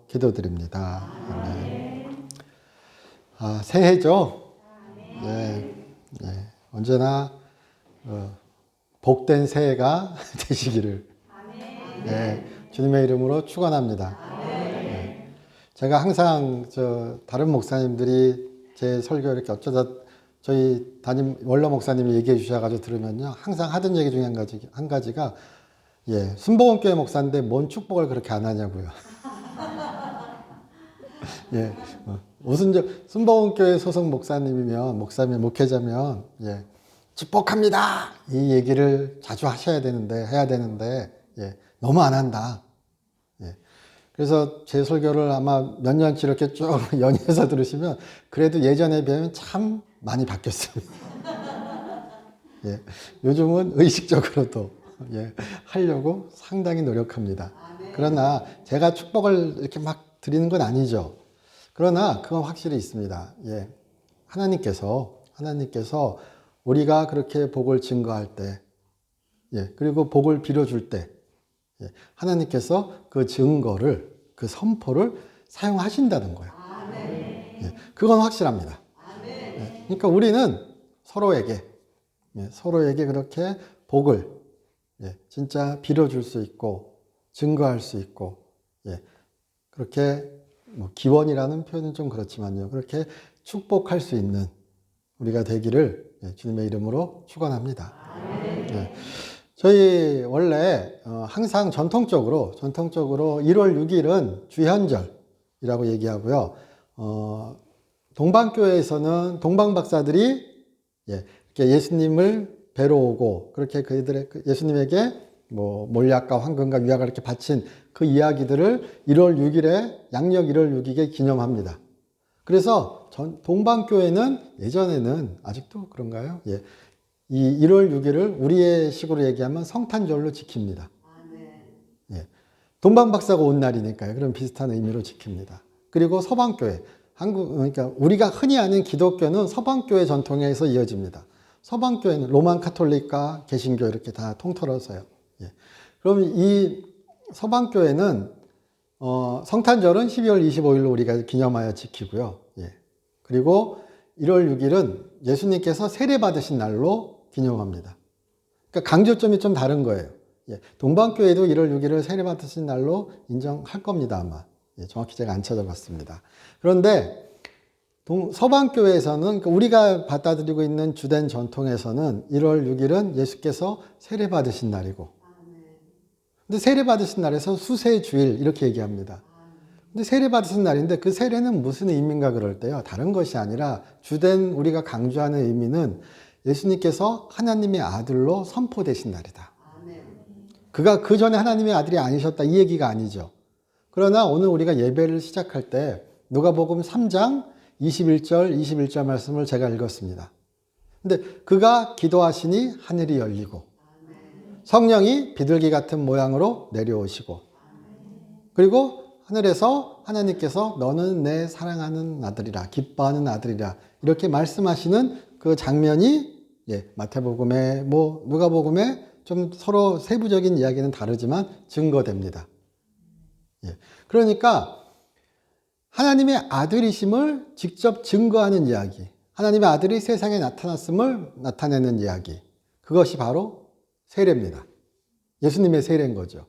기도드립니다. 아멘. 새해죠? 네, 네. 언제나 복된 새해가 되시기를 네, 주님의 이름으로 축원합니다. 네. 제가 항상 다른 목사님들이 제 설교 이렇게 어쩌다 저희 담임 원로 목사님이 얘기해 주셔가지고 들으면요, 항상 하던 얘기 중에 한 가지가 순복음교회 목사인데 뭔 축복을 그렇게 안 하냐고요. 무슨 순복음교회 소속 목사님이면 목회자면 축복합니다 이 얘기를 자주 해야 되는데 너무 안 한다. 그래서 제 설교를 아마 몇 년치 이렇게 쭉 연이어서 들으시면 그래도 예전에 비하면 참 많이 바뀌었습니다. 요즘은 의식적으로도 하려고 상당히 노력합니다. 그러나 제가 축복을 이렇게 막 드리는 건 아니죠. 그러나 그건 확실히 있습니다. 하나님께서 우리가 그렇게 복을 증거할 때, 그리고 복을 빌어줄 때, 하나님께서 그 증거를, 그 선포를 사용하신다는 거예요. 그건 확실합니다. 그러니까 우리는 서로에게 그렇게 복을 진짜 빌어줄 수 있고, 증거할 수 있고, 그렇게 기원이라는 표현은 좀 그렇지만요, 그렇게 축복할 수 있는 우리가 되기를 주님의 이름으로 축원합니다. 저희 원래 항상 전통적으로 1월 6일은 주현절이라고 얘기하고요. 동방교회에서는 동방박사들이 이렇게 예수님을 뵈러 오고 그렇게 예수님에게 몰약과 황금과 유약을 이렇게 바친 그 이야기들을 1월 6일에 양력 1월 6일에 기념합니다. 그래서 동방교회는 예전에는 아직도 그런가요? 이 1월 6일을 우리의 식으로 얘기하면 성탄절로 지킵니다. 동방박사가 온 날이니까요. 그럼 비슷한 의미로 지킵니다. 그리고 서방교회, 그러니까 우리가 흔히 아는 기독교는 서방교회 전통에서 이어집니다. 서방교회는 로만 카톨릭과 개신교 이렇게 다 통틀어서요. 그럼 이 서방교회는 성탄절은 12월 25일로 우리가 기념하여 지키고요. 그리고 1월 6일은 예수님께서 세례 받으신 날로 기념합니다. 그러니까 강조점이 좀 다른 거예요. 동방교회도 1월 6일을 세례 받으신 날로 인정할 겁니다, 아마. 정확히 제가 안 찾아봤습니다. 그런데 서방교회에서는, 그러니까 우리가 받아들이고 있는 주된 전통에서는 1월 6일은 예수께서 세례 받으신 날이고, 근데 세례 받으신 날에서 수세주일 이렇게 얘기합니다. 근데 세례 받으신 날인데 그 세례는 무슨 의미인가 그럴 때요, 다른 것이 아니라 주된 우리가 강조하는 의미는 예수님께서 하나님의 아들로 선포되신 날이다. 그가 그 전에 하나님의 아들이 아니셨다 이 얘기가 아니죠. 그러나 오늘 우리가 예배를 시작할 때 누가복음 3장 21절 말씀을 제가 읽었습니다. 근데 그가 기도하시니 하늘이 열리고 성령이 비둘기 같은 모양으로 내려오시고, 그리고 하늘에서 하나님께서 너는 내 사랑하는 아들이라, 기뻐하는 아들이라 이렇게 말씀하시는 그 장면이 마태복음에 누가복음에 좀 서로 세부적인 이야기는 다르지만 증거됩니다. 그러니까 하나님의 아들이심을 직접 증거하는 이야기, 하나님의 아들이 세상에 나타났음을 나타내는 이야기, 그것이 바로 세례입니다. 예수님의 세례인 거죠.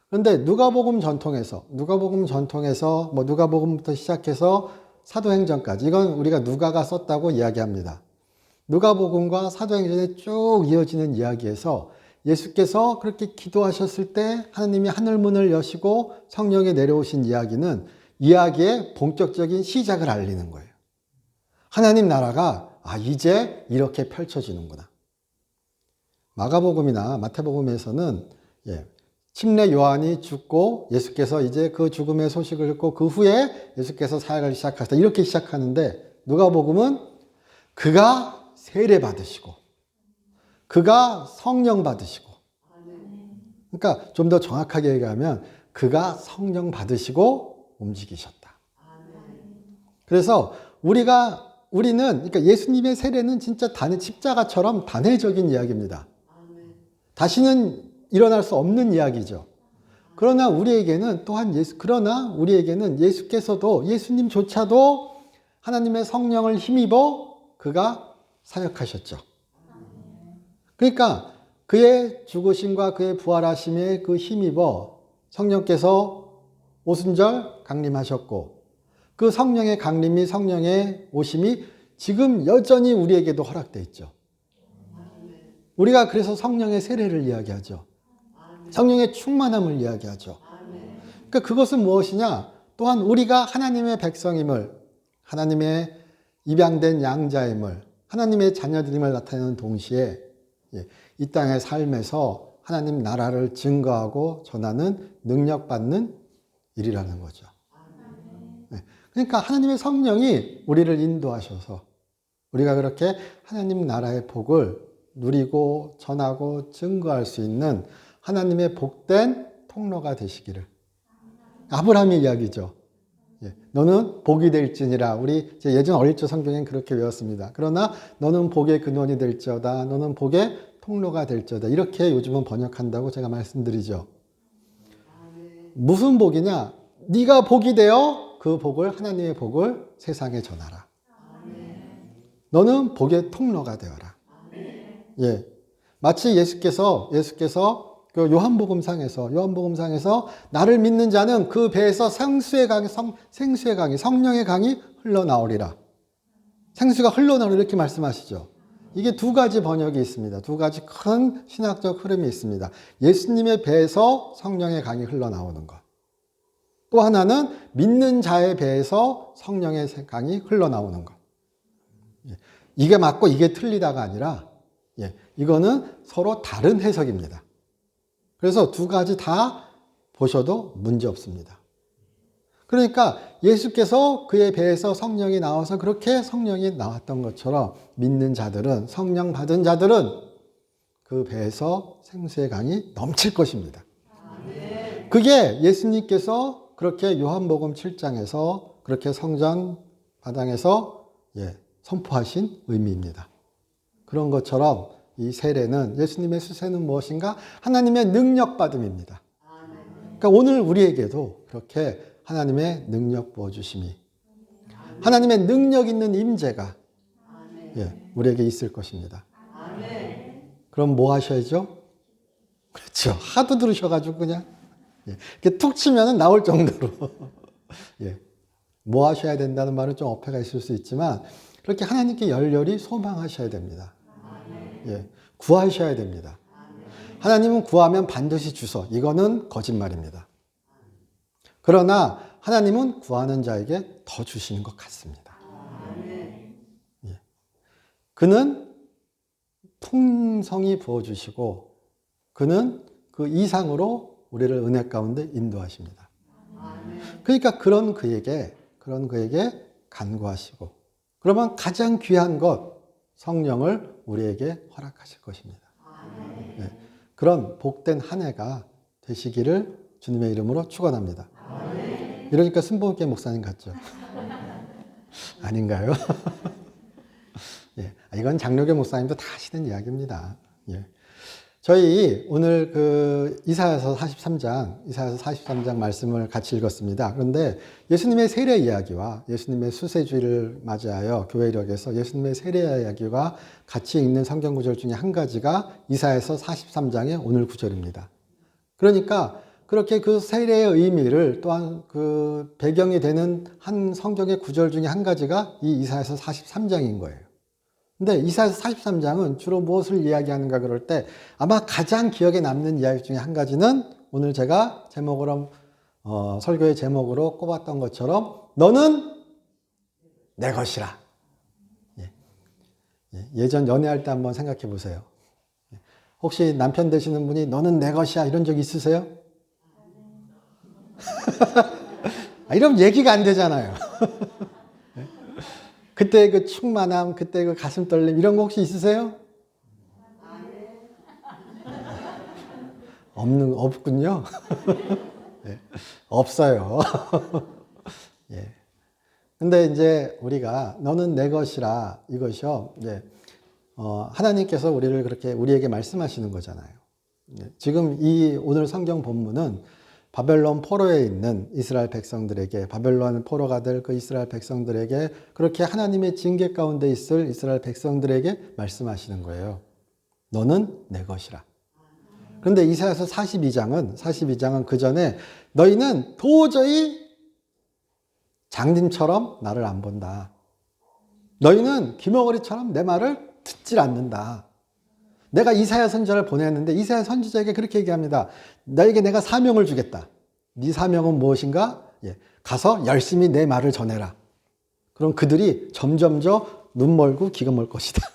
그런데 누가복음 전통에서 누가복음부터 시작해서 사도행전까지, 이건 우리가 누가가 썼다고 이야기합니다. 누가복음과 사도행전에 쭉 이어지는 이야기에서 예수께서 그렇게 기도하셨을 때 하나님이 하늘문을 여시고 성령이 내려오신 이야기는 이야기의 본격적인 시작을 알리는 거예요. 하나님 나라가 이제 이렇게 펼쳐지는구나. 마가복음이나 마태복음에서는 침례 요한이 죽고 예수께서 이제 그 죽음의 소식을 듣고 그 후에 예수께서 사역을 시작하셨다 이렇게 시작하는데, 누가복음은 그가 세례 받으시고 그가 성령 받으시고, 그러니까 좀 더 정확하게 얘기하면 그가 성령 받으시고 움직이셨다. 그래서 우리는 그러니까 예수님의 세례는 진짜 십자가처럼 단회적인 이야기입니다. 다시는 일어날 수 없는 이야기죠. 그러나 우리에게는 예수께서도, 예수님조차도 하나님의 성령을 힘입어 그가 사역하셨죠. 그러니까 그의 죽으심과 그의 부활하심에 그 힘입어 성령께서 오순절 강림하셨고, 그 성령의 강림이, 성령의 오심이 지금 여전히 우리에게도 허락되어 있죠. 우리가 그래서 성령의 세례를 이야기하죠. 성령의 충만함을 이야기하죠. 그러니까 그것은 무엇이냐? 또한 우리가 하나님의 백성임을, 하나님의 입양된 양자임을, 하나님의 자녀들임을 나타내는 동시에 이 땅의 삶에서 하나님 나라를 증거하고 전하는 능력받는 일이라는 거죠. 그러니까 하나님의 성령이 우리를 인도하셔서 우리가 그렇게 하나님 나라의 복을 누리고 전하고 증거할 수 있는 하나님의 복된 통로가 되시기를. 아브라함의 이야기죠. 너는 복이 될지니라. 우리 예전 어릴 적 성경엔 그렇게 외웠습니다. 그러나 너는 복의 근원이 될지어다. 너는 복의 통로가 될지어다. 이렇게 요즘은 번역한다고 제가 말씀드리죠. 무슨 복이냐? 네가 복이 되어 그 복을, 하나님의 복을 세상에 전하라. 너는 복의 통로가 되어라. 마치 예수께서 그 요한복음상에서 나를 믿는 자는 그 배에서 생수의 강이, 성령의 강이 흘러나오리라. 생수가 흘러나오리라 이렇게 말씀하시죠. 이게 두 가지 번역이 있습니다. 두 가지 큰 신학적 흐름이 있습니다. 예수님의 배에서 성령의 강이 흘러나오는 것. 또 하나는 믿는 자의 배에서 성령의 강이 흘러나오는 것. 이게 맞고 이게 틀리다가 아니라 이거는 서로 다른 해석입니다. 그래서 두 가지 다 보셔도 문제 없습니다. 그러니까 예수께서 그의 배에서 성령이 나와서 그렇게 성령이 나왔던 것처럼 믿는 자들은, 성령 받은 자들은 그 배에서 생수의 강이 넘칠 것입니다. 그게 예수님께서 그렇게 요한복음 7장에서 그렇게 성전 마당에서 선포하신 의미입니다. 그런 것처럼 이 세례는, 예수님의 수세는 무엇인가? 하나님의 능력받음입니다. 그러니까 오늘 우리에게도 그렇게 하나님의 능력 부어주심이, 하나님의 능력 있는 임재가 우리에게 있을 것입니다. 그럼 뭐 하셔야죠? 그렇죠. 하도 들으셔가지고 그냥 이렇게 툭 치면 나올 정도로 뭐 하셔야 된다는 말은 좀 어폐가 있을 수 있지만 그렇게 하나님께 열렬히 소망하셔야 됩니다. 구하셔야 됩니다. 하나님은 구하면 반드시 주소. 이거는 거짓말입니다. 그러나 하나님은 구하는 자에게 더 주시는 것 같습니다. 그는 풍성히 부어주시고 그는 그 이상으로 우리를 은혜 가운데 인도하십니다. 그러니까 그런 그에게 간구하시고, 그러면 가장 귀한 것, 성령을 우리에게 허락하실 것입니다. 그런 복된 한 해가 되시기를 주님의 이름으로 축원합니다. 이러니까 순복음교회 목사님 같죠? 아닌가요? 이건 장로교 목사님도 다 하시는 이야기입니다. 저희 오늘 그 이사야서 43장 말씀을 같이 읽었습니다. 그런데 예수님의 세례 이야기와 예수님의 수세주의를 맞이하여 교회력에서 예수님의 세례 이야기와 같이 읽는 성경 구절 중에 한 가지가 이사야서 43장의 오늘 구절입니다. 그러니까 그렇게 그 세례의 의미를 또한 그 배경이 되는 한 성경의 구절 중에 한 가지가 이 이사야서 43장인 거예요. 근데 이사야서 43장은 주로 무엇을 이야기하는가 그럴 때 아마 가장 기억에 남는 이야기 중에 한 가지는 오늘 제가 제목으로 설교의 제목으로 꼽았던 것처럼 너는 내 것이라. 예전 연애할 때 한번 생각해 보세요. 혹시 남편 되시는 분이 너는 내 것이야 이런 적 있으세요? 이러면 얘기가 안 되잖아요. 그때 그 충만함, 그때 그 가슴 떨림 이런 거 혹시 있으세요? 없군요. 없어요. 근데 이제 우리가 너는 내 것이라 이것이요. 하나님께서 우리에게 말씀하시는 거잖아요. 지금 이 오늘 성경 본문은 바벨론 포로에 있는 이스라엘 백성들에게, 바벨론 포로가 될 그 이스라엘 백성들에게, 그렇게 하나님의 징계 가운데 있을 이스라엘 백성들에게 말씀하시는 거예요. 너는 내 것이라. 그런데 이사야서 42장은 그 전에 너희는 도저히 장님처럼 나를 안 본다. 너희는 귀머거리처럼 내 말을 듣질 않는다. 내가 이사야 선지자를 보냈는데 이사야 선지자에게 그렇게 얘기합니다. 너에게 내가 사명을 주겠다. 네 사명은 무엇인가? 가서 열심히 내 말을 전해라. 그럼 그들이 점점점 눈 멀고 귀가 멀 것이다.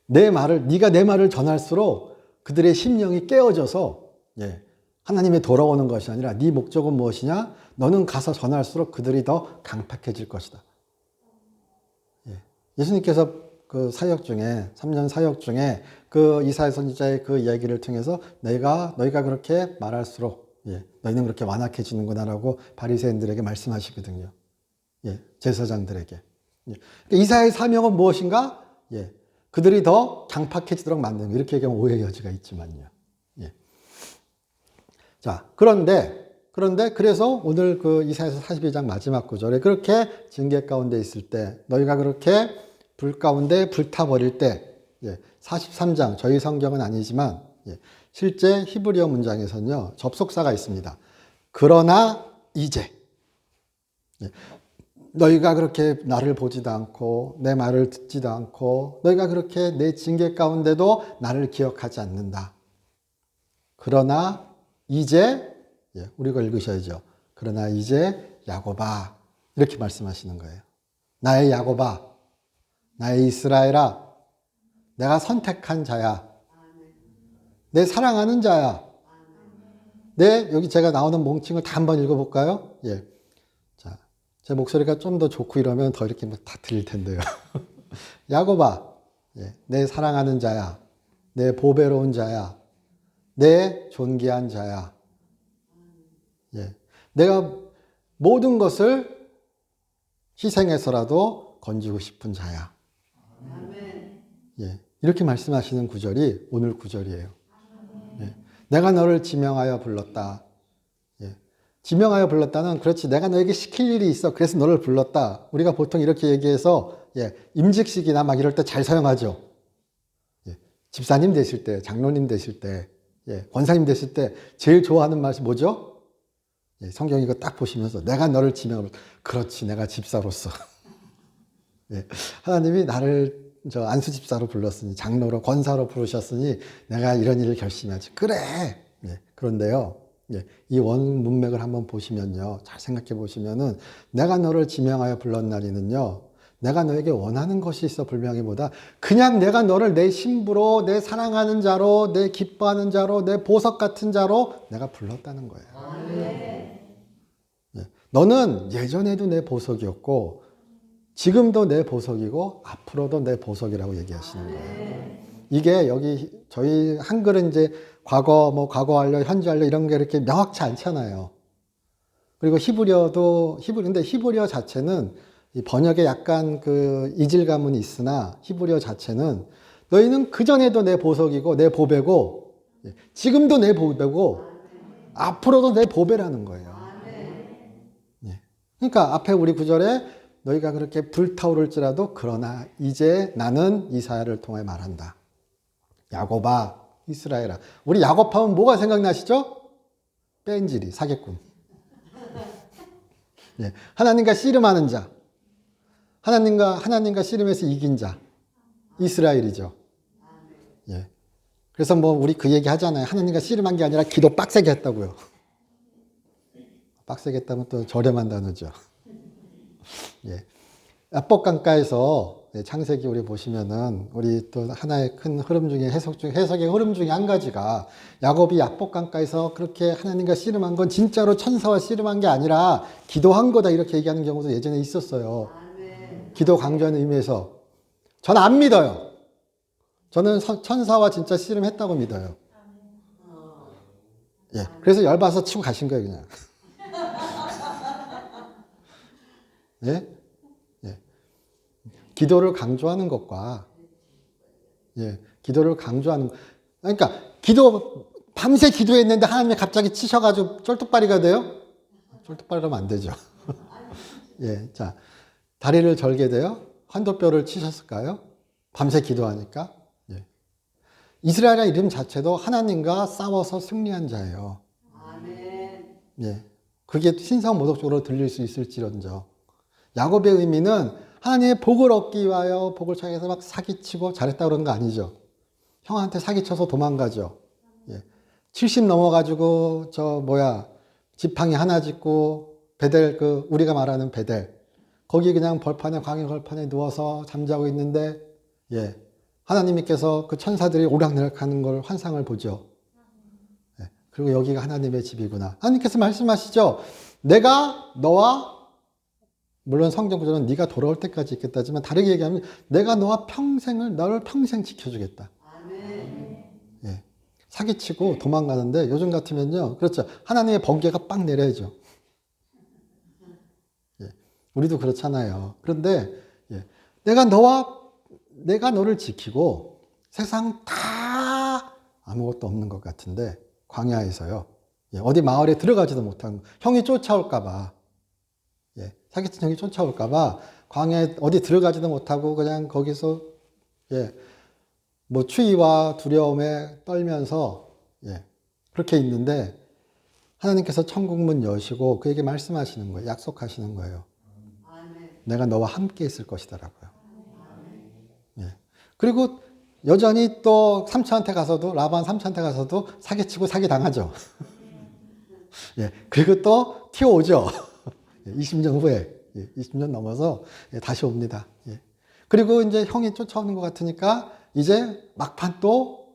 네가 내 말을 전할수록 그들의 심령이 깨어져서 하나님의 돌아오는 것이 아니라 네 목적은 무엇이냐? 너는 가서 전할수록 그들이 더 강팍해질 것이다. 예수님께서 그 사역 중에 3년 사역 중에 그 이사야 선지자의 그 이야기를 통해서 너희가 그렇게 말할수록 너희는 그렇게 완악해지는구나라고 바리새인들에게 말씀하시거든요. 제사장들에게. 이사야의 사명은 무엇인가? 그들이 더 강팍해지도록 만드는 거. 이렇게 얘기하면 오해의 여지가 있지만요. 자, 그래서 오늘 그 이사야서 42장 마지막 구절에 그렇게 징계 가운데 있을 때, 너희가 그렇게 불 가운데 불타버릴 때, 43장, 저희 성경은 아니지만, 실제 히브리어 문장에서는요, 접속사가 있습니다. 그러나 이제, 너희가 그렇게 나를 보지도 않고, 내 말을 듣지도 않고, 너희가 그렇게 내 징계 가운데도 나를 기억하지 않는다. 그러나 이제, 우리가 읽으셔야죠. 그러나 이제 야곱아, 이렇게 말씀하시는 거예요. 나의 야곱아, 나의 이스라엘아, 내가 선택한 자야. 내 사랑하는 자야. 여기 제가 나오는 몽칭을 다 한번 읽어볼까요? 자, 제 목소리가 좀 더 좋고 이러면 더 이렇게 다 들릴 텐데요. 야곱아, 내 사랑하는 자야. 내 보배로운 자야. 내 존귀한 자야. 내가 모든 것을 희생해서라도 건지고 싶은 자야. 이렇게 말씀하시는 구절이 오늘 구절이에요. 내가 너를 지명하여 불렀다. 지명하여 불렀다는, 그렇지, 내가 너에게 시킬 일이 있어. 그래서 너를 불렀다. 우리가 보통 이렇게 얘기해서 임직식이나 막 이럴 때 잘 사용하죠. 집사님 되실 때, 장로님 되실 때, 권사님 되실 때 제일 좋아하는 말이 뭐죠? 성경 이거 딱 보시면서 내가 너를 지명하면, 그렇지, 내가 집사로서 하나님이 나를 안수 집사로 불렀으니, 장로로, 권사로 부르셨으니 내가 이런 일을 결심하지. 그래. 그런데요, 이 원 문맥을 한번 보시면요, 잘 생각해 보시면은, 내가 너를 지명하여 불렀나니는요, 내가 너에게 원하는 것이 있어 불명이보다 그냥 내가 너를 내 신부로, 내 사랑하는 자로, 내 기뻐하는 자로, 내 보석 같은 자로 내가 불렀다는 거예요. 너는 예전에도 내 보석이었고 지금도 내 보석이고 앞으로도 내 보석이라고 얘기하시는 거예요. 이게 여기 저희 한글은 이제 과거, 과거 완료, 현재 완료 이런 게 이렇게 명확치 않잖아요. 그리고 근데 히브리어 자체는 이 번역에 약간 그 이질감은 있으나 히브리어 자체는 너희는 그전에도 내 보석이고 내 보배고 지금도 내 보배고 앞으로도 내 보배라는 거예요. 그러니까 앞에 우리 구절에 너희가 그렇게 불타오를지라도 그러나 이제 나는 이사야를 통해 말한다. 야곱아, 이스라엘아. 우리 야곱하면 뭐가 생각나시죠? 뺀질이, 사기꾼. 하나님과 씨름하는 자. 하나님과 씨름해서 이긴 자. 이스라엘이죠. 그래서 우리 그 얘기 하잖아요. 하나님과 씨름한 게 아니라 기도 빡세게 했다고요. 빡세게 했다면 또 저렴한 단어죠. 야복강가에서 창세기 우리 보시면은 우리 또 하나의 큰 흐름 중에 해석의 흐름 중에 한 가지가 야곱이 야복강가에서 그렇게 하나님과 씨름한 건 진짜로 천사와 씨름한 게 아니라 기도한 거다 이렇게 얘기하는 경우도 예전에 있었어요. 기도 강조하는 의미에서 저는 안 믿어요. 저는 천사와 진짜 씨름했다고 믿어요. 그래서 열받아서 치고 가신 거예요, 그냥. 기도를 강조하는 것과 기도를 강조하는 그러니까 밤새 기도했는데 하나님이 갑자기 치셔가지고 쫄뚝발이가 돼요? 쫄뚝발이라면 안 되죠. 예, 자, 다리를 절게 돼요? 환도뼈를 치셨을까요? 밤새 기도하니까. 예. 이스라엘의 이름 자체도 하나님과 싸워서 승리한 자예요. 아멘. 예. 그게 신성모독적으로 들릴 수 있을지언정. 야곱의 의미는 하나님의 복을 얻기 위하여 복을 찾기 위해서 막 사기치고 잘했다 그러는 거 아니죠. 형한테 사기쳐서 도망가죠. 예. 70 넘어가지고 지팡이 하나 짚고 베델 우리가 말하는 베델 거기 그냥 광야 벌판에 누워서 잠자고 있는데 예. 하나님께서 그 천사들이 오락내락하는 걸 환상을 보죠. 예. 그리고 여기가 하나님의 집이구나. 하나님께서 말씀하시죠. 내가 너와 물론 성경 구조는 네가 돌아올 때까지 있겠다지만 다르게 얘기하면 내가 너를 평생 지켜주겠다. 아멘. 예. 사기치고 도망가는데 요즘 같으면요. 그렇죠. 하나님의 번개가 빵 내려야죠. 예. 우리도 그렇잖아요. 그런데 예. 내가 너를 지키고 세상 다 아무것도 없는 것 같은데 광야에서요. 예. 어디 마을에 들어가지도 못한 형이 쫓아올까봐 예. 사기친 형이 쫓아올까봐 광야에 어디 들어가지도 못하고 그냥 거기서 예. 뭐 추위와 두려움에 떨면서 예, 그렇게 있는데 하나님께서 천국문 여시고 그에게 말씀하시는 거예요. 약속하시는 거예요. 아멘. 내가 너와 함께 있을 것이더라고요. 예. 그리고 여전히 또 라반 삼촌한테 가서도 사기치고 사기당하죠. 예. 그리고 또 튀어오죠. 20년 후에 20년 넘어서 다시 옵니다. 예. 그리고 이제 형이 쫓아오는 것 같으니까 이제 막판 또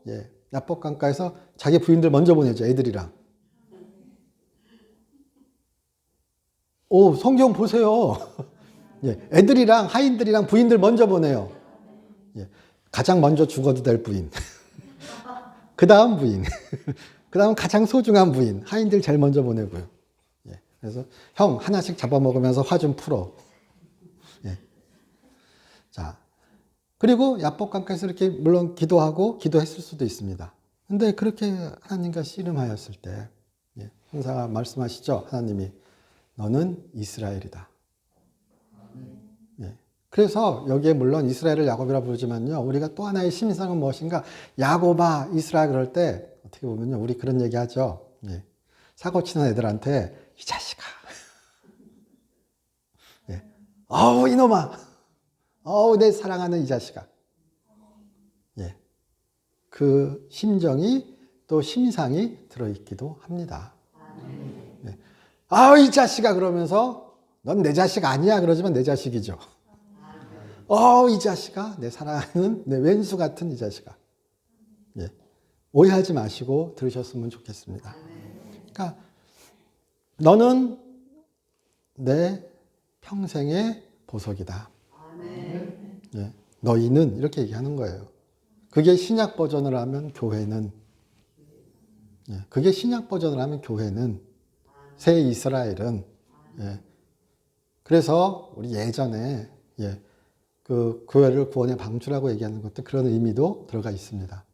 야복강가에서 자기 부인들 먼저 보내죠. 애들이랑. 오, 성경 보세요. 예, 애들이랑 하인들이랑 부인들 먼저 보내요. 예, 가장 먼저 죽어도 될 부인. 그 다음 부인. 그 다음 가장 소중한 부인. 하인들 제일 먼저 보내고요. 예, 그래서 형 하나씩 잡아먹으면서 화 좀 풀어. 예. 자. 그리고 야복강가에서 이렇게 물론 기도했을 수도 있습니다. 근데 그렇게 하나님과 씨름하였을 때 형사가 말씀하시죠. 하나님이 너는 이스라엘이다. 예. 그래서 여기에 물론 이스라엘을 야곱이라 부르지만요. 우리가 또 하나의 심상은 무엇인가? 야곱아 이스라엘 그럴 때 어떻게 보면요. 우리 그런 얘기 하죠. 예. 사고 치는 애들한테 이 자식아. 예. 어우 이놈아. 내 사랑하는 이 자식아. 예. 그 심정이 또 심상이 들어있기도 합니다. 예. 이 자식아 그러면서 넌 내 자식 아니야 그러지만 내 자식이죠. 이 자식아 내 사랑하는 내 왼수 같은 이 자식아. 예. 오해하지 마시고 들으셨으면 좋겠습니다. 그러니까 너는 내 평생의 보석이다. 예, 너희는 이렇게 얘기하는 거예요. 그게 신약 버전을 하면 교회는 새 이스라엘은 그래서 우리 예전에 그 교회를 구원의 방주라고 얘기하는 것도 그런 의미도 들어가 있습니다.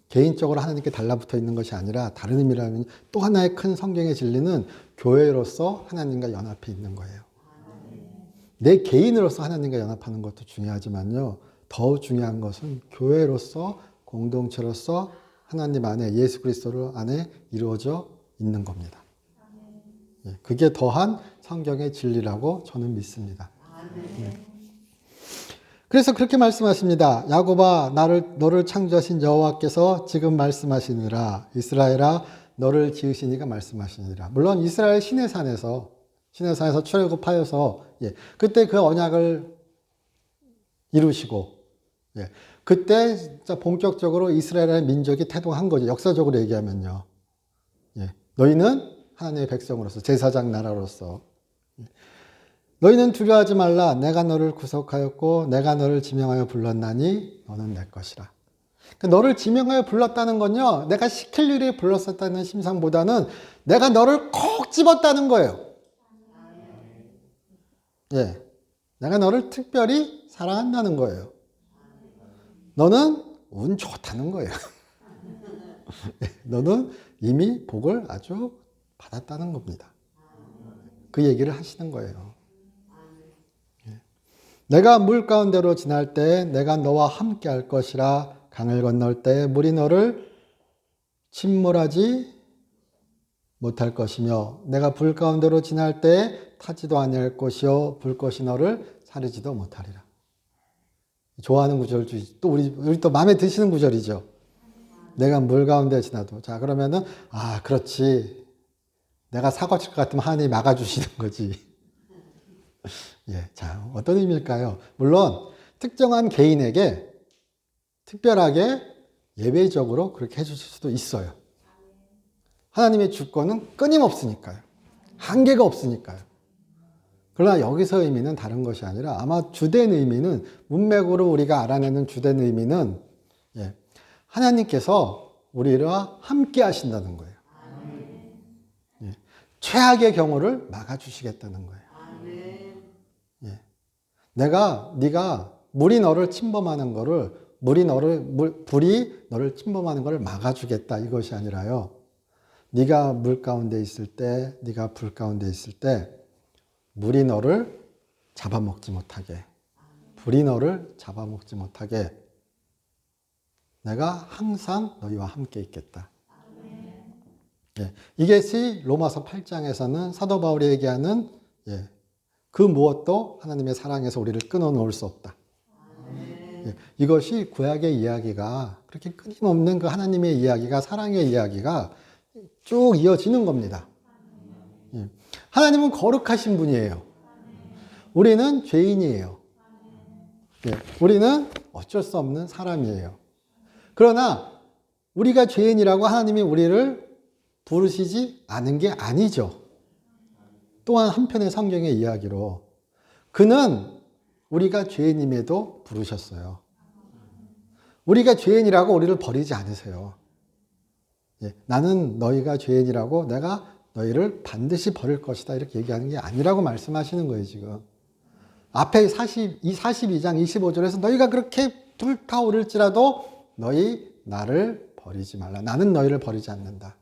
개인적으로 하나님께 달라붙어 있는 것이 아니라 다른 의미라면 또 하나의 큰 성경의 진리는 교회로서 하나님과 연합해 있는 거예요. 내 개인으로서 하나님과 연합하는 것도 중요하지만요. 더 중요한 것은 교회로서 공동체로서 하나님 안에 예수 그리스도 안에 이루어져 있는 겁니다. 그게 더한 성경의 진리라고 저는 믿습니다. 그래서 그렇게 말씀하십니다. 야곱아 너를 창조하신 여호와께서 지금 말씀하시느라 이스라엘아 너를 지으신 이가 말씀하시느니라. 물론 이스라엘 시내산에서 출애굽하여서 그때 그 언약을 이루시고 그때 진짜 본격적으로 이스라엘의 민족이 태동한 거죠. 역사적으로 얘기하면요. 너희는 하나님의 백성으로서 제사장 나라로서 너희는 두려워하지 말라. 내가 너를 구속하였고 내가 너를 지명하여 불렀나니 너는 내 것이라. 그러니까 너를 지명하여 불렀다는 건요. 내가 시킬 일에 불렀었다는 심상보다는 내가 너를 콕 집었다는 거예요. 내가 너를 특별히 사랑한다는 거예요. 너는 운 좋다는 거예요. 너는 이미 복을 아주 받았다는 겁니다. 그 얘기를 하시는 거예요. 내가 물 가운데로 지날 때 내가 너와 함께 할 것이라. 강을 건널 때 물이 너를 침몰하지 못할 것이며 내가 불 가운데로 지날 때 타지도 아니할 것이요 불꽃이 너를 사르지도 못하리라. 좋아하는 구절 또 우리 또 마음에 드시는 구절이죠. 내가 물 가운데 지나도. 자, 그러면은 그렇지. 내가 사고 칠 것 같으면 하나님이 막아주시는 거지. 예, 자, 어떤 의미일까요? 물론 특정한 개인에게 특별하게 예외적으로 그렇게 해주실 수도 있어요. 하나님의 주권은 끊임없으니까요. 한계가 없으니까요. 그러나 여기서 의미는 다른 것이 아니라 아마 주된 의미는, 문맥으로 우리가 알아내는 주된 의미는 하나님께서 우리와 함께 하신다는 거예요. 최악의 경우를 막아주시겠다는 거예요. 네가 물이 너를 침범하는 거를, 불이 너를 침범하는 거를 막아주겠다, 이것이 아니라요. 네가 물 가운데 있을 때, 네가 불 가운데 있을 때 물이 너를 잡아먹지 못하게, 불이 너를 잡아먹지 못하게 내가 항상 너희와 함께 있겠다. 이것이 로마서 8장에서는 사도 바울이 얘기하는 그 무엇도 하나님의 사랑에서 우리를 끊어놓을 수 없다. 이것이 구약의 이야기가, 그렇게 끊임없는 그 하나님의 이야기가, 사랑의 이야기가 쭉 이어지는 겁니다. 하나님은 거룩하신 분이에요. 우리는 죄인이에요. 우리는 어쩔 수 없는 사람이에요. 그러나 우리가 죄인이라고 하나님이 우리를 부르시지 않은 게 아니죠. 또한 한편의 성경의 이야기로 그는 우리가 죄인임에도 부르셨어요. 우리가 죄인이라고 우리를 버리지 않으세요. 나는 너희가 죄인이라고 내가 너희를 반드시 버릴 것이다, 이렇게 얘기하는 게 아니라고 말씀하시는 거예요, 지금. 앞에 42장 25절에서 너희가 그렇게 불타오를지라도 너희 나를 버리지 말라. 나는 너희를 버리지 않는다.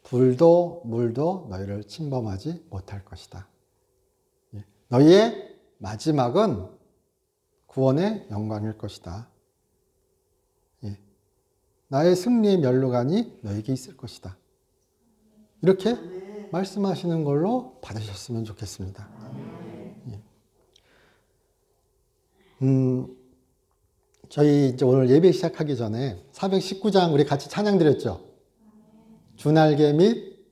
불도 물도 너희를 침범하지 못할 것이다. 너희의 마지막은 구원의 영광일 것이다. 나의 승리의 면류관이 너에게 있을 것이다. 이렇게 말씀하시는 걸로 받으셨으면 좋겠습니다. 저희 이제 오늘 예배 시작하기 전에 419장 우리 같이 찬양 드렸죠. 주 날개 및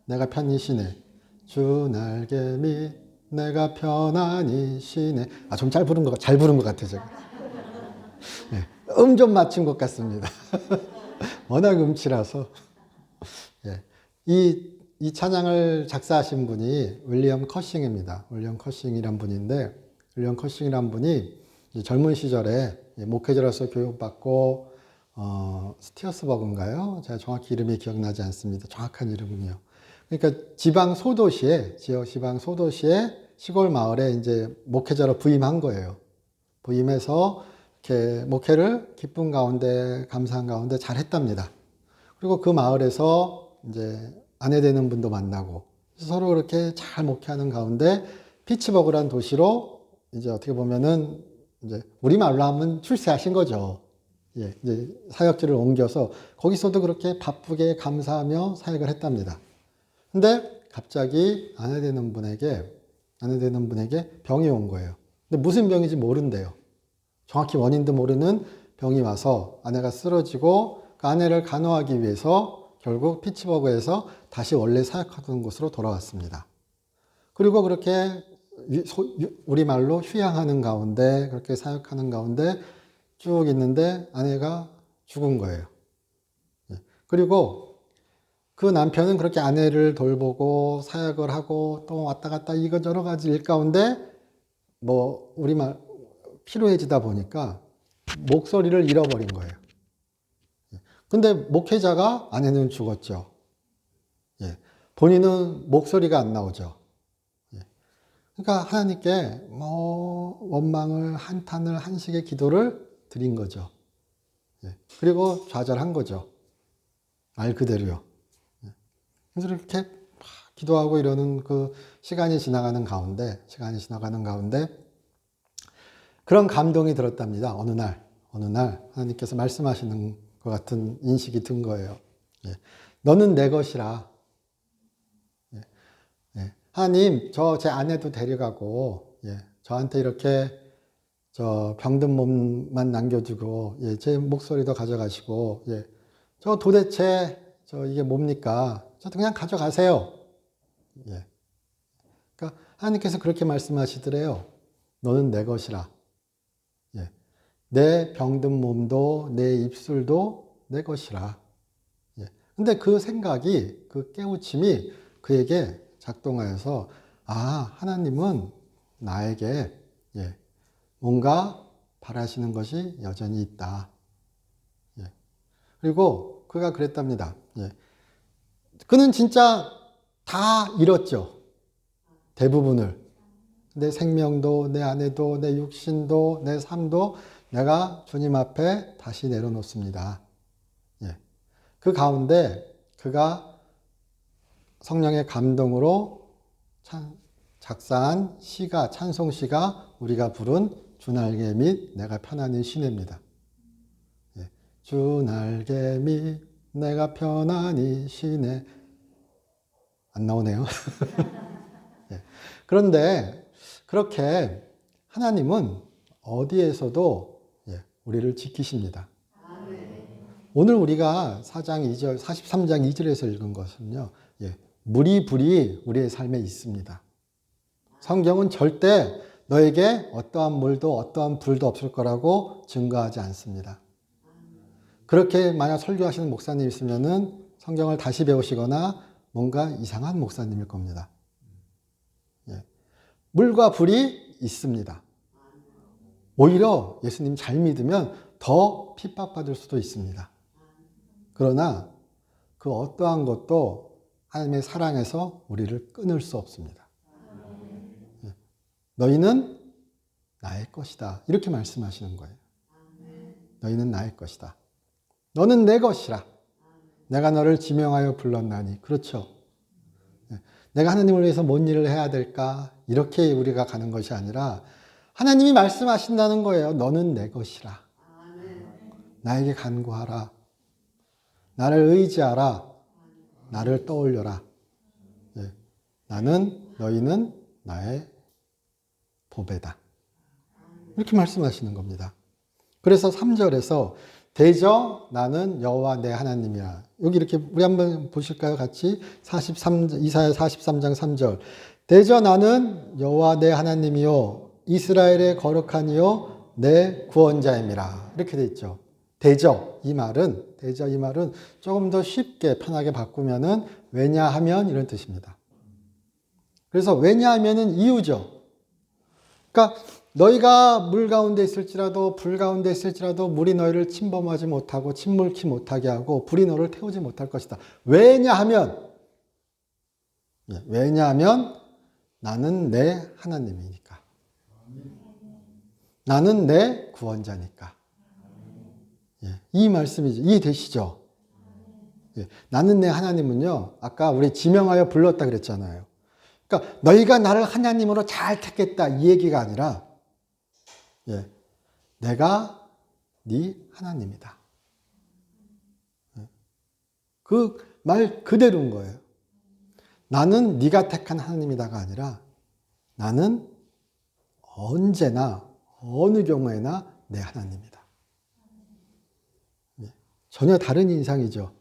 내가 편히 쉬네. 주 날개 및 내가 편안히 쉬네. 좀 잘 부른 것 같아요, 제가. 좀 맞춘 것 같습니다. 워낙 음치라서. 이 찬양을 작사하신 분이 윌리엄 커싱입니다. 윌리엄 커싱이란 분인데, 윌리엄 커싱이란 분이 젊은 시절에 목회자로서 교육받고 스티어스버그인가요? 제가 정확히 이름이 기억나지 않습니다. 정확한 이름은요. 그러니까 지방 소도시에 시골 마을에 이제 목회자로 부임한 거예요. 부임해서 이렇게 목회를 기쁨 가운데, 감사한 가운데 잘 했답니다. 그리고 그 마을에서 이제 아내 되는 분도 만나고 서로 그렇게 잘 목회하는 가운데 피츠버그란 도시로 이제 어떻게 보면은 이제 우리말로 하면 출세하신 거죠. 이제 사역지를 옮겨서 거기서도 그렇게 바쁘게 감사하며 사역을 했답니다. 근데 갑자기 아내 되는 분에게 병이 온 거예요. 근데 무슨 병인지 모른대요. 정확히 원인도 모르는 병이 와서 아내가 쓰러지고 그 아내를 간호하기 위해서 결국 피츠버그에서 다시 원래 사역하던 곳으로 돌아왔습니다. 그리고 그렇게 우리말로 휴양하는 가운데, 그렇게 사역하는 가운데 쭉 있는데 아내가 죽은 거예요. 그리고 그 남편은 그렇게 아내를 돌보고 사역을 하고 또 왔다 갔다 이거 여러 가지 일 가운데 우리말 피로해지다 보니까 목소리를 잃어버린 거예요. 근데 목회자가 아내는 죽었죠. 본인은 목소리가 안 나오죠. 그러니까 하나님께 원망을, 한탄을, 한식의 기도를 드린 거죠. 예. 그리고 좌절한 거죠. 말 그대로요. 예. 그래서 이렇게 막 기도하고 이러는 그 시간이 지나가는 가운데 그런 감동이 들었답니다. 어느 날 하나님께서 말씀하시는 것 같은 인식이 든 거예요. 예. 너는 내 것이라. 예. 예. 하나님, 저 제 아내도 데려가고, 예. 저한테 이렇게 저 병든 몸만 남겨두고, 예. 제 목소리도 가져가시고, 예. 저 도대체 저 이게 뭡니까? 저도 그냥 가져가세요. 예. 그러니까 하나님께서 그렇게 말씀하시더래요. 너는 내 것이라. 예. 내 병든 몸도 내 입술도 내 것이라. 예. 근데 그 생각이 그 깨우침이 그에게 작동하여서 하나님은 나에게 예. 뭔가 바라시는 것이 여전히 있다. 예. 그리고 그가 그랬답니다. 예. 그는 진짜 다 잃었죠. 대부분을. 내 생명도, 내 아내도, 내 육신도, 내 삶도 내가 주님 앞에 다시 내려놓습니다. 예. 그 가운데 그가 성령의 감동으로 작사한 시가, 찬송시가 우리가 부른 주 날개 및 내가 편안히 쉬냅니다. 예. 주 날개 및 내가 편안히 쉬네. 안 나오네요. 예. 그런데 그렇게 하나님은 어디에서도 우리를 지키십니다. 오늘 우리가 4장 2절, 43장 2절에서 읽은 것은요, 물이 불이 우리의 삶에 있습니다. 성경은 절대 너에게 어떠한 물도 어떠한 불도 없을 거라고 증거하지 않습니다. 그렇게 만약 설교하시는 목사님 있으면은 성경을 다시 배우시거나 뭔가 이상한 목사님일 겁니다. 물과 불이 있습니다. 오히려 예수님 잘 믿으면 더 핍박받을 수도 있습니다. 그러나 그 어떠한 것도 하나님의 사랑에서 우리를 끊을 수 없습니다. 너희는 나의 것이다. 이렇게 말씀하시는 거예요. 너희는 나의 것이다. 너는 내 것이라. 내가 너를 지명하여 불렀나니. 그렇죠. 내가 하나님을 위해서 뭔 일을 해야 될까? 이렇게 우리가 가는 것이 아니라 하나님이 말씀하신다는 거예요. 너는 내 것이라. 나에게 간구하라. 나를 의지하라. 나를 떠올려라. 너희는 나의 보배다. 이렇게 말씀하시는 겁니다. 그래서 3절에서 대저 나는 여호와 내 하나님이라. 여기 이렇게 우리 한번 보실까요? 같이 이사야 43장 3절. 대저 나는 여호와 내 하나님이요 이스라엘의 거룩한 이요 내 구원자임이라. 이렇게 돼 있죠. 대저 이 말은 조금 더 쉽게 편하게 바꾸면은 왜냐하면 이런 뜻입니다. 그래서 왜냐하면은 이유죠. 그러니까 너희가 물 가운데 있을지라도 불 가운데 있을지라도 물이 너희를 침범하지 못하고 침몰케 못하게 하고 불이 너를 태우지 못할 것이다. 왜냐하면 나는 내 하나님이니까. 나는 내 구원자니까. 이 말씀이죠. 이해되시죠? 나는 내 하나님은요. 아까 우리 지명하여 불렀다 그랬잖아요. 그러니까 너희가 나를 하나님으로 잘 택했다 이 얘기가 아니라 내가 네 하나님이다. 그 말 그대로인 거예요. 나는 네가 택한 하나님이다가 아니라 나는 언제나 어느 경우에나 내 하나님이다. 전혀 다른 인상이죠.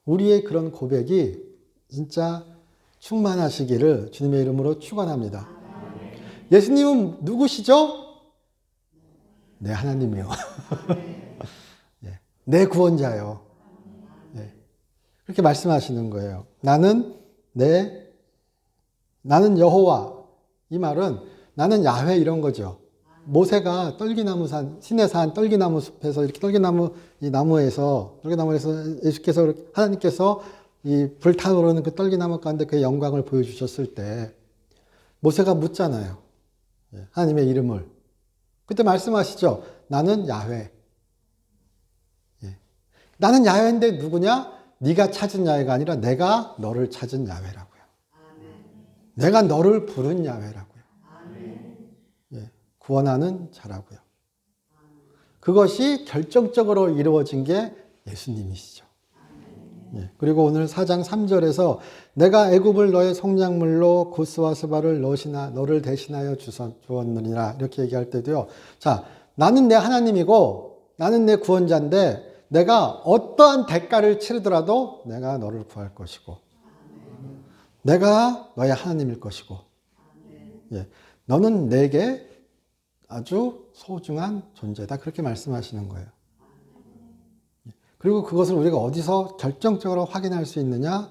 우리의 그런 고백이 진짜 충만하시기를 주님의 이름으로 축원합니다. 예수님은 누구시죠? 내 하나님이요. 내 구원자요. 그렇게 말씀하시는 거예요. 나는 여호와. 이 말은 나는 야훼 이런 거죠. 모세가 떨기나무산, 시내산 떨기나무 숲에서 이렇게 떨기나무에서 예수께서 하나님께서 이 불타오르는 그 떨기나무 가운데 그 영광을 보여주셨을 때 모세가 묻잖아요. 하나님의 이름을. 그때 말씀하시죠. 나는 야훼. 나는 야훼인데 누구냐? 네가 찾은 야훼가 아니라 내가 너를 찾은 야훼라고요. 내가 너를 부른 야훼라고요. 예, 구원하는 자라고요. 그것이 결정적으로 이루어진 게 예수님이시죠. 예, 그리고 오늘 4장 3절에서 내가 애굽을 너의 속량물로 구스와 스바를 너를 대신하여 주었느니라 이렇게 얘기할 때도요. 자, 나는 내 하나님이고 나는 내 구원자인데 내가 어떠한 대가를 치르더라도 내가 너를 구할 것이고 내가 너의 하나님일 것이고 예, 너는 내게 아주 소중한 존재다 그렇게 말씀하시는 거예요. 그리고 그것을 우리가 어디서 결정적으로 확인할 수 있느냐?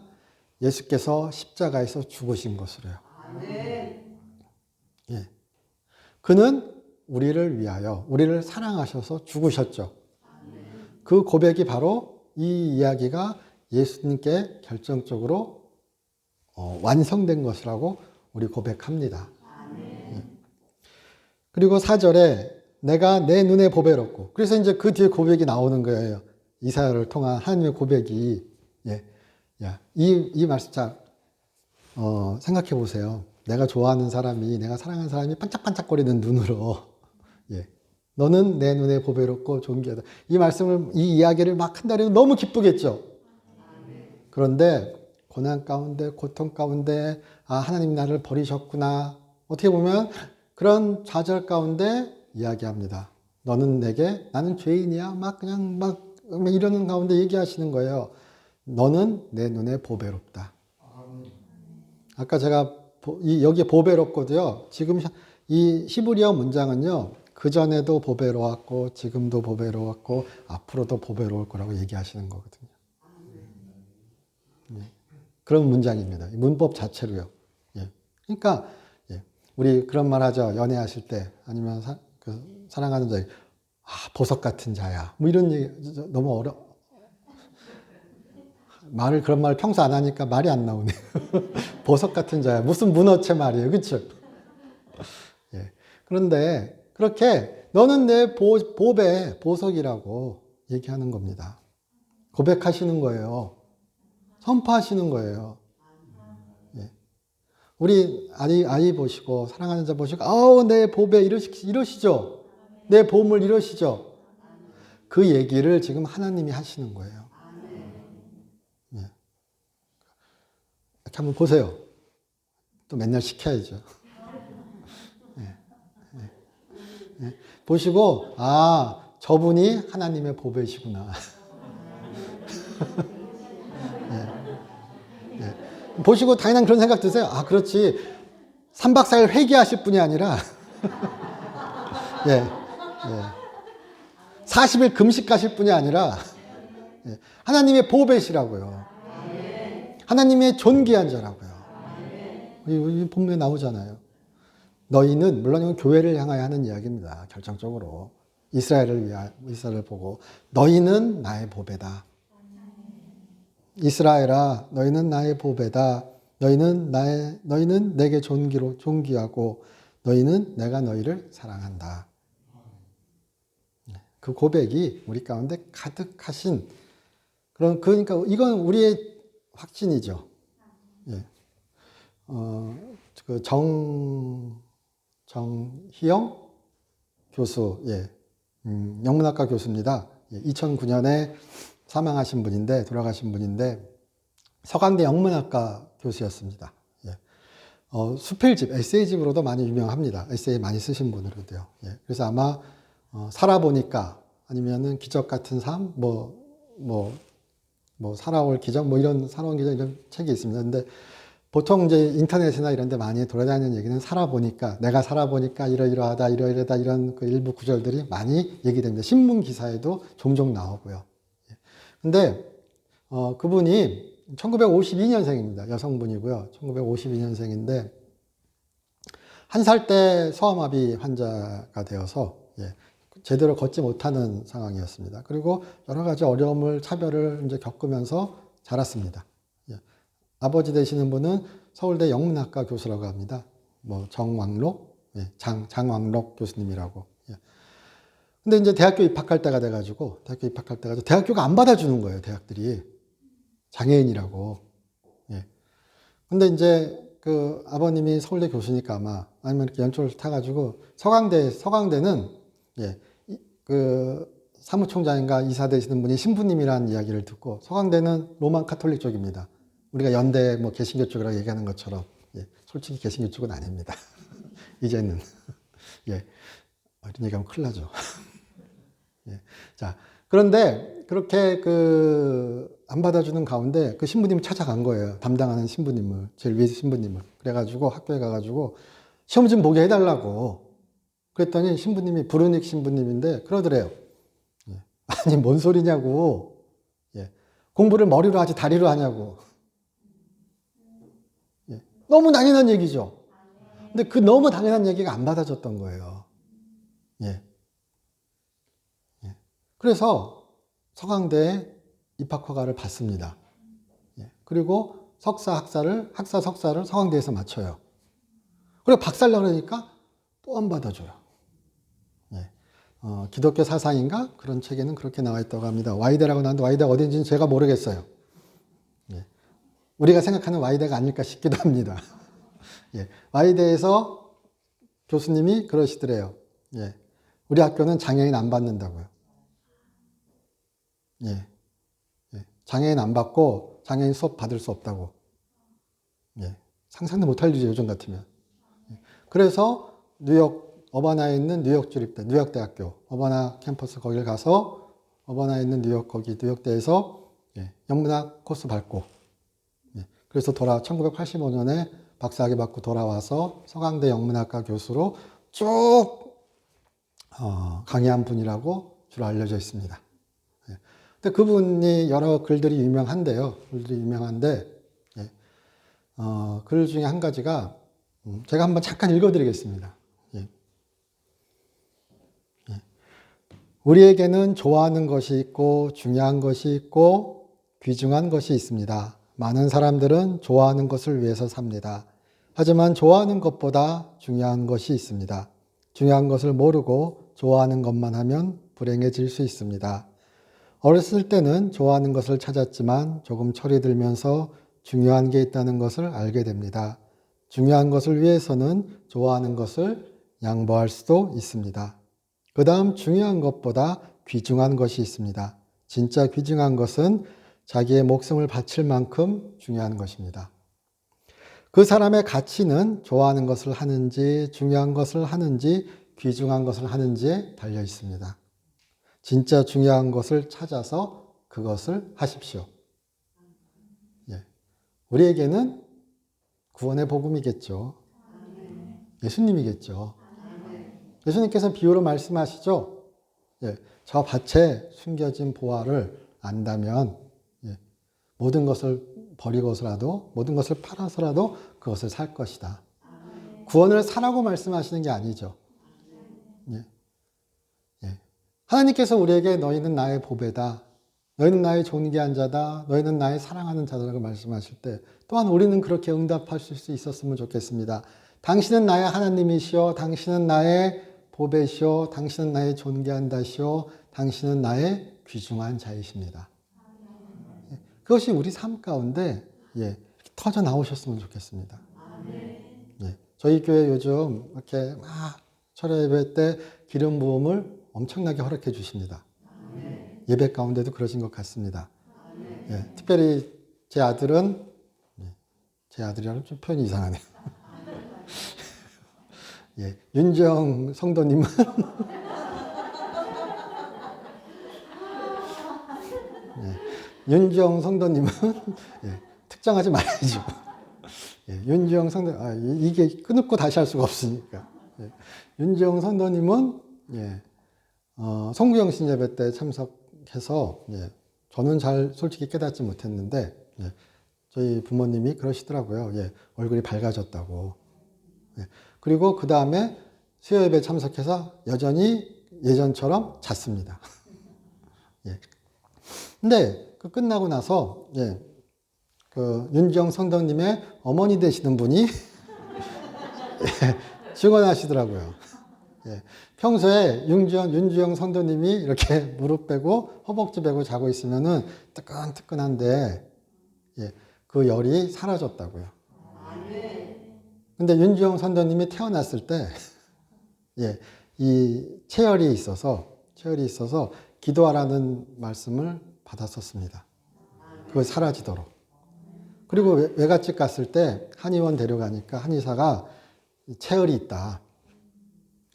예수께서 십자가에서 죽으신 것으로요. 예. 그는 우리를 위하여, 우리를 사랑하셔서 죽으셨죠. 그 고백이 바로 이 이야기가 예수님께 결정적으로 완성된 것이라고 우리 고백합니다. 예. 그리고 4절에 내가 내 눈에 보배롭고, 그래서 이제 그 뒤에 고백이 나오는 거예요. 이사야를 통한 하나님의 고백이, 예. 야, 이 말씀, 자, 생각해 보세요. 내가 좋아하는 사람이, 내가 사랑하는 사람이 반짝반짝거리는 눈으로, 예. 너는 내 눈에 보배롭고 존귀하다. 이 말씀을, 이 이야기를 막 한다면 너무 기쁘겠죠? 그런데, 고난 가운데, 고통 가운데, 아, 하나님 나를 버리셨구나. 어떻게 보면 그런 좌절 가운데 이야기합니다. 너는 내게, 나는 죄인이야. 막 그냥 막 이러는 가운데 얘기하시는 거예요. 너는 내 눈에 보배롭다. 아까 제가 여기에 보배롭고도요. 지금 이 히브리어 문장은요. 그전에도 보배로웠고 지금도 보배로웠고 앞으로도 보배로울 거라고 얘기하시는 거거든요. 예. 그런 문장입니다. 문법 자체로요. 예. 그러니까 예. 우리 그런 말 하죠. 연애하실 때 아니면 사랑하는 자, 보석 같은 자야. 뭐 이런 얘기 너무 그런 말 평소 안 하니까 말이 안 나오네요. 보석 같은 자야. 무슨 문어체 말이에요. 그렇죠? 예. 그런데 그렇게 너는 내 보석이라고 얘기하는 겁니다. 고백하시는 거예요. 선포하시는 거예요. 예. 우리 아이 보시고 사랑하는 자 보시고 아우 내 보배 이러시죠? 내 보물 이러시죠? 그 얘기를 지금 하나님이 하시는 거예요. 예. 이렇게 한번 보세요. 또 맨날 시켜야죠. 예. 예. 예. 보시고 아 저분이 하나님의 보배시구나. 예. 예. 보시고 당연한 그런 생각 드세요. 아 그렇지 3박 4일 회개하실 분이 아니라 예. 예. 40일 금식 가실 분이 아니라 예. 하나님의 보배시라고요. 하나님의 존귀한 자라고요. 이 본문에 나오잖아요. 너희는 물론 이건 교회를 향하여 하는 이야기입니다. 결정적으로 이스라엘을 보고 너희는 나의 보배다. 이스라엘아, 너희는 나의 보배다. 너희는 내게 존귀하고 너희는 내가 너희를 사랑한다. 그 고백이 우리 가운데 가득하신 그러니까 이건 우리의 확신이죠. 예. 그 정희영 교수, 예. 영문학과 교수입니다. 2009년에 돌아가신 분인데, 서강대 영문학과 교수였습니다. 예. 수필집, 에세이집으로도 많이 유명합니다. 에세이 많이 쓰신 분으로도요. 예. 그래서 아마, 살아보니까, 아니면은 기적 같은 삶, 살아올 기적, 살아온 기적 이런 책이 있습니다. 근데 보통 이제 인터넷이나 이런 데 많이 돌아다니는 얘기는 내가 살아보니까 이러이러하다, 이러이러하다 이런 그 일부 구절들이 많이 얘기됩니다. 신문 기사에도 종종 나오고요. 근데, 그분이 1952년생입니다. 여성분이고요. 1952년생인데, 1살 때 소아마비 환자가 되어서, 예, 제대로 걷지 못하는 상황이었습니다. 그리고 여러 가지 차별을 이제 겪으면서 자랐습니다. 예. 아버지 되시는 분은 서울대 영문학과 교수라고 합니다. 장왕록 교수님이라고. 예. 근데 이제 대학교 입학할 때가 돼가지고, 대학교가 안 받아주는 거예요, 대학들이. 장애인이라고. 예. 근데 이제 그 아버님이 서울대 교수니까 아마, 아니면 이렇게 연초를 타가지고, 서강대는, 예, 그 사무총장인가 이사 되시는 분이 신부님이라는 이야기를 듣고, 서강대는 로만 카톨릭 쪽입니다. 우리가 연대 뭐 개신교 쪽이라고 얘기하는 것처럼, 예, 솔직히 개신교 쪽은 아닙니다. 이제는. 예. 이런 얘기하면 큰일 나죠. 예. 자, 그런데 그렇게 안 받아주는 가운데 그 신부님을 찾아간 거예요. 담당하는 신부님을, 제일 위에 신부님을. 그래가지고 학교에 가가지고 시험 좀 보게 해달라고. 그랬더니 신부님이 브루닉 신부님인데 그러더래요. 예. 아니, 뭔 소리냐고. 예. 공부를 머리로 하지 다리로 하냐고. 예. 너무 당연한 얘기죠. 근데 그 너무 당연한 얘기가 안 받아줬던 거예요. 예. 예. 그래서 서강대에 입학허가를 받습니다. 예. 그리고 학사 석사를 서강대에서 마쳐요. 그리고 박살나 그러니까 또 안 받아줘요. 예. 기독교 사상인가? 그런 책에는 그렇게 나와 있다고 합니다. 와이대라고 나왔는데 와이대가 어딘지는 제가 모르겠어요. 예. 우리가 생각하는 와이대가 아닐까 싶기도 합니다. 예. 와이대에서 교수님이 그러시더래요. 예. 우리 학교는 장애인 안 받는다고요. 예. 예. 장애인 안 받고 장애인 수업 받을 수 없다고. 예. 상상도 못할 일이죠, 요즘 같으면. 예. 그래서 뉴욕 어바나에 있는 뉴욕대학교 어바나 캠퍼스 거기를 가서 어바나에 있는 뉴욕대에서 예. 영문학 코스 받고 예. 그래서 1985년에 박사학위 받고 돌아와서 서강대 영문학과 교수로 쭉 강의한 분이라고 주로 알려져 있습니다. 예. 근데 그분이 여러 글들이 유명한데요. 예. 글 중에 한 가지가 제가 한번 잠깐 읽어드리겠습니다. 예. 예. 우리에게는 좋아하는 것이 있고 중요한 것이 있고 귀중한 것이 있습니다. 많은 사람들은 좋아하는 것을 위해서 삽니다. 하지만 좋아하는 것보다 중요한 것이 있습니다. 중요한 것을 모르고 좋아하는 것만 하면 불행해질 수 있습니다. 어렸을 때는 좋아하는 것을 찾았지만 조금 철이 들면서 중요한 게 있다는 것을 알게 됩니다. 중요한 것을 위해서는 좋아하는 것을 양보할 수도 있습니다. 그 다음 중요한 것보다 귀중한 것이 있습니다. 진짜 귀중한 것은 자기의 목숨을 바칠 만큼 중요한 것입니다. 그 사람의 가치는 좋아하는 것을 하는지, 중요한 것을 하는지, 귀중한 것을 하는지에 달려 있습니다. 진짜 중요한 것을 찾아서 그것을 하십시오. 예. 우리에게는 구원의 복음이겠죠. 예수님이겠죠. 예수님께서 비유로 말씀하시죠. 예. 저 밭에 숨겨진 보화를 안다면 예. 모든 것을 버리고서라도 모든 것을 팔아서라도 그것을 살 것이다. 구원을 사라고 말씀하시는 게 아니죠. 예. 예. 하나님께서 우리에게 너희는 나의 보배다. 너희는 나의 존귀한 자다. 너희는 나의 사랑하는 자다라고 말씀하실 때 또한 우리는 그렇게 응답하실 수 있었으면 좋겠습니다. 당신은 나의 하나님이시오. 당신은 나의 보배시오. 당신은 나의 존귀한 자시오. 당신은 나의 귀중한 자이십니다. 예. 그것이 우리 삶 가운데 예, 터져 나오셨으면 좋겠습니다. 예. 저희 교회 요즘 이렇게 막 철야 예배 때 기름 부음을 엄청나게 허락해 주십니다. 예배 가운데도 그러신 것 같습니다. 예. 특별히 제 아들은 제 아들이라는 좀 표현이 이상하네요. 예. 윤정 성도님은 예. 윤정 성도님은 예. 특정하지 말아야죠. 예. 윤정 성도 이게 끊고 다시 할 수가 없으니까. 예. 윤정 성도님은 예. 송구영 신예배 때 참석해서 예. 저는 잘 솔직히 깨닫지 못했는데 예. 저희 부모님이 그러시더라고요. 예. 얼굴이 밝아졌다고. 예. 그리고 그 다음에 수요예배 참석해서 여전히 예전처럼 잤습니다. 예. 근데 그 끝나고 나서 예. 그 윤정 성도님의 어머니 되시는 분이 예. 증언하시더라고요. 예. 평소에 윤주영 성도님이 이렇게 무릎 빼고 허벅지 빼고 자고 있으면은 뜨끈뜨끈한데, 예. 그 열이 사라졌다고요. 근데 윤주영 성도님이 태어났을 때, 예. 이 체열이 있어서 기도하라는 말씀을 받았었습니다. 그거 사라지도록. 그리고 외갓집 갔을 때 한의원 데려가니까 한의사가 체열이 있다.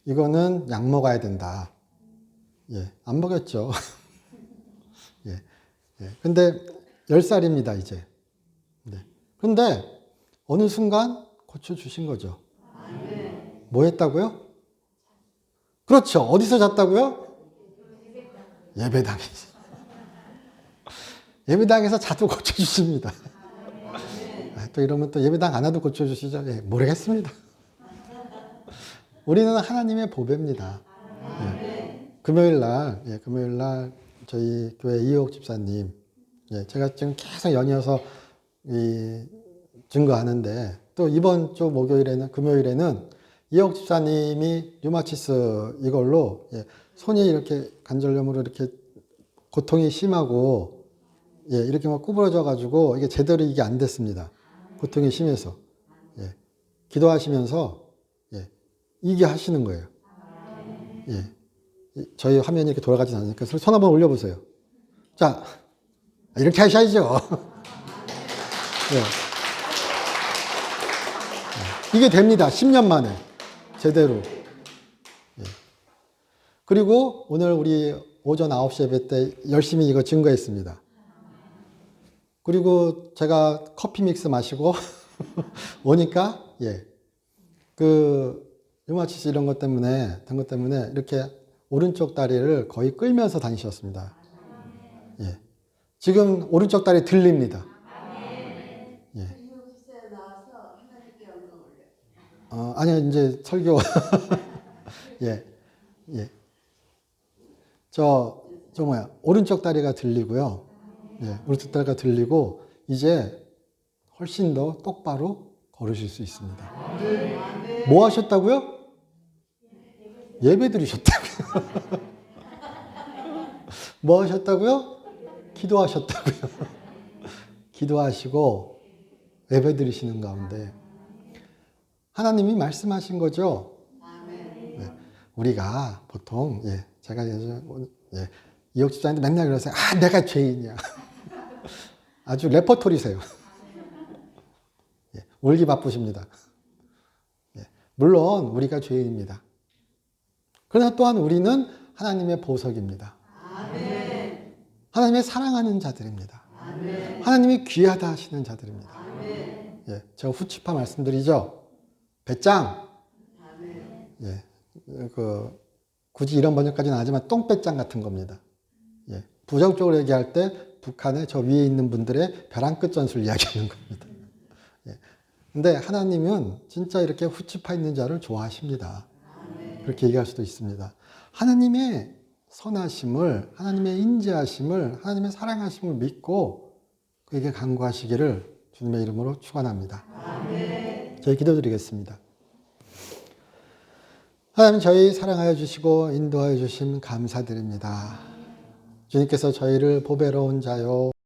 이거는 약 먹어야 된다. 예, 안 먹였죠. 예, 예. 근데 10살입니다, 이제. 네. 근데 어느 순간 고쳐주신 거죠. 뭐 했다고요? 그렇죠. 어디서 잤다고요? 예배당에서. 예배당에서 자도 고쳐주십니다. 또 이러면 또 예배당 안 와도 고쳐주시죠? 예, 모르겠습니다. 우리는 하나님의 보배입니다. 예. 금요일 날 저희 교회 이옥 집사님, 예, 제가 지금 계속 연이어서 증거하는데 또 이번 주 금요일에는 이옥 집사님이 류마티스 이걸로, 예, 손이 이렇게 관절염으로 이렇게 고통이 심하고, 예, 이렇게 막 구부러져 가지고 이게 제대로 이게 안 됐습니다. 고통이 심해서. 예. 기도하시면서, 예, 이게 하시는 거예요. 예. 저희 화면이 이렇게 돌아가진 않으니까 손 한번 올려보세요. 자, 이렇게 하셔야죠. 예. 이게 됩니다. 10년 만에. 제대로. 예. 그리고 오늘 우리 오전 9시 예배 때 열심히 이거 증거했습니다. 그리고 제가 커피 믹스 마시고 오니까, 예, 류마티스 이런 것 때문에 이렇게 오른쪽 다리를 거의 끌면서 다니셨습니다. 예. 지금 오른쪽 다리 들립니다. 예. 아니요, 이제 설교. 예. 예. 오른쪽 다리가 들리고요. 예, 오른쪽 다리가 들리고, 이제 훨씬 더 똑바로 걸으실 수 있습니다. 뭐 하셨다고요? 예배 드리셨다고요. 뭐 하셨다고요? 기도하셨다고요. 기도하시고 예배 드리시는 가운데 하나님이 말씀하신 거죠. 네, 우리가 보통, 예, 제가 예, 이옥 집사님도 맨날 그러세요. 내가 죄인이야. 아주 레퍼토리세요. 예, 울기 바쁘십니다. 예, 물론 우리가 죄인입니다. 그러나 또한 우리는 하나님의 보석입니다. 하나님의 사랑하는 자들입니다. 하나님이 귀하다 하시는 자들입니다. 예, 제가 후치파 말씀드리죠. 배짱. 예, 굳이 이런 번역까지는 안 하지만 똥배짱 같은 겁니다. 예, 부정적으로 얘기할 때 북한의 저 위에 있는 분들의 벼랑 끝 전술 이야기하는 겁니다. 예, 근데 하나님은 진짜 이렇게 후치파 있는 자를 좋아하십니다. 그렇게 얘기할 수도 있습니다. 하나님의 선하심을, 하나님의 인자하심을, 하나님의 사랑하심을 믿고 그에게 간구하시기를 주님의 이름으로 축원합니다. 저희 기도드리겠습니다. 하나님, 저희 사랑하여 주시고 인도하여 주심 감사드립니다. 주님께서 저희를 보배로운 자요